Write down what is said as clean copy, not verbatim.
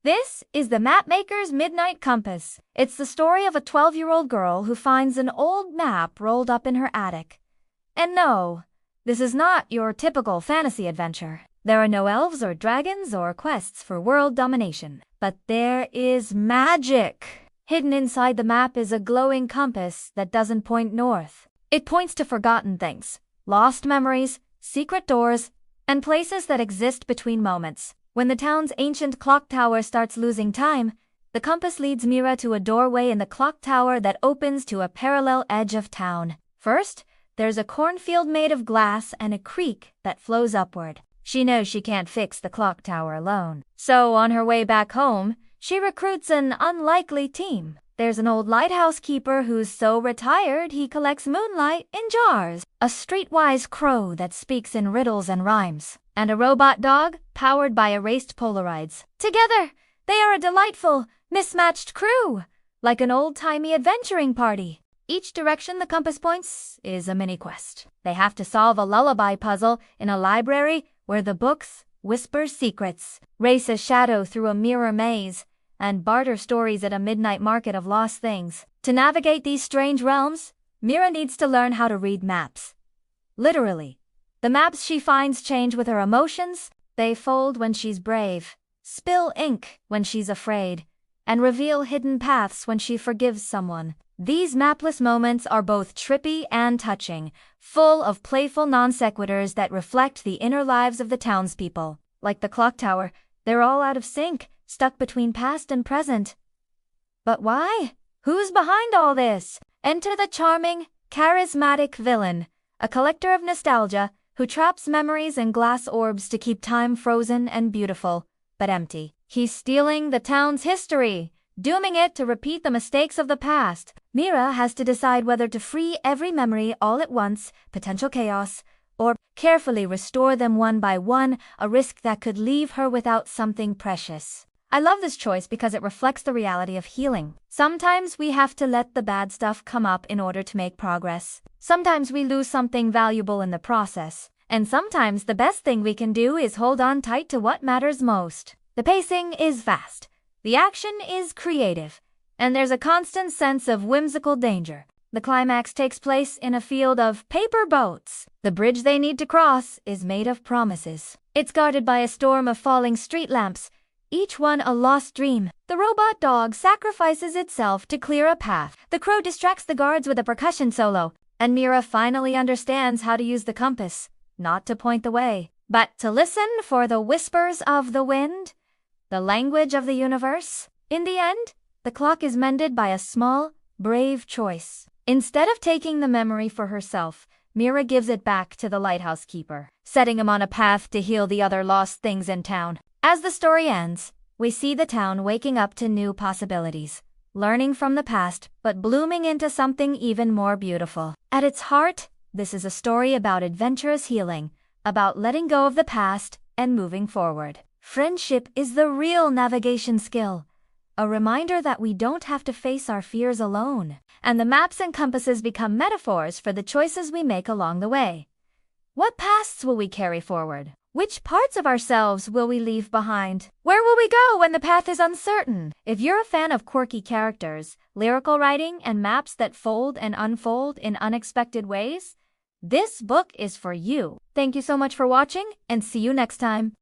This is the Mapmaker's Midnight Compass. It's the story of a 12-year-old girl who finds an old map rolled up in her attic. And no, this is not your typical fantasy adventure. There are no elves or dragons or quests for world domination. But there is magic. Hidden inside the map is a glowing compass that doesn't point north. It points to forgotten things, lost memories, secret doors, and places that exist between moments. When the town's ancient clock tower starts losing time, the compass leads Mira to a doorway in the clock tower that opens to a parallel edge of town. First, there's a cornfield made of glass and a creek that flows upward. She knows she can't fix the clock tower alone. So on her way back home, she recruits an unlikely team. There's an old lighthouse keeper who's so retired he collects moonlight in jars, a streetwise crow that speaks in riddles and rhymes, and a robot dog powered by erased Polaroids. Together, they are a delightful, mismatched crew, like an old-timey adventuring party. Each direction the compass points is a mini-quest. They have to solve a lullaby puzzle in a library where the books whisper secrets, race a shadow through a mirror maze, and barter stories at a midnight market of lost things. To navigate these strange realms, Mira needs to learn how to read maps. Literally. The maps she finds change with her emotions. They fold when she's brave, spill ink when she's afraid, and reveal hidden paths when she forgives someone. These mapless moments are both trippy and touching, full of playful non-sequiturs that reflect the inner lives of the townspeople. Like the clock tower, they're all out of sync, stuck between past and present. But why? Who's behind all this? Enter the charming, charismatic villain, a collector of nostalgia who traps memories in glass orbs to keep time frozen and beautiful, but empty. He's stealing the town's history, dooming it to repeat the mistakes of the past. Mira has to decide whether to free every memory all at once, potential chaos, or carefully restore them one by one, a risk that could leave her without something precious. I love this choice because it reflects the reality of healing. Sometimes we have to let the bad stuff come up in order to make progress. Sometimes we lose something valuable in the process. And sometimes the best thing we can do is hold on tight to what matters most. The pacing is fast. The action is creative. And there's a constant sense of whimsical danger. The climax takes place in a field of paper boats. The bridge they need to cross is made of promises. It's guarded by a storm of falling street lamps, each one a lost dream. The robot dog sacrifices itself to clear a path. The crow distracts the guards with a percussion solo. And Mira finally understands how to use the compass, not to point the way, but to listen for the whispers of the wind, the language of the universe. In the end, the clock is mended by a small, brave choice. Instead of taking the memory for herself, Mira gives it back to the lighthouse keeper, setting him on a path to heal the other lost things in town. As the story ends, we see the town waking up to new possibilities, learning from the past, but blooming into something even more beautiful. At its heart, this is a story about adventurous healing, about letting go of the past and moving forward. Friendship is the real navigation skill, a reminder that we don't have to face our fears alone. And the maps and compasses become metaphors for the choices we make along the way. What pasts will we carry forward? Which parts of ourselves will we leave behind? Where will we go when the path is uncertain? If you're a fan of quirky characters, lyrical writing, and maps that fold and unfold in unexpected ways, this book is for you. Thank you so much for watching, and see you next time.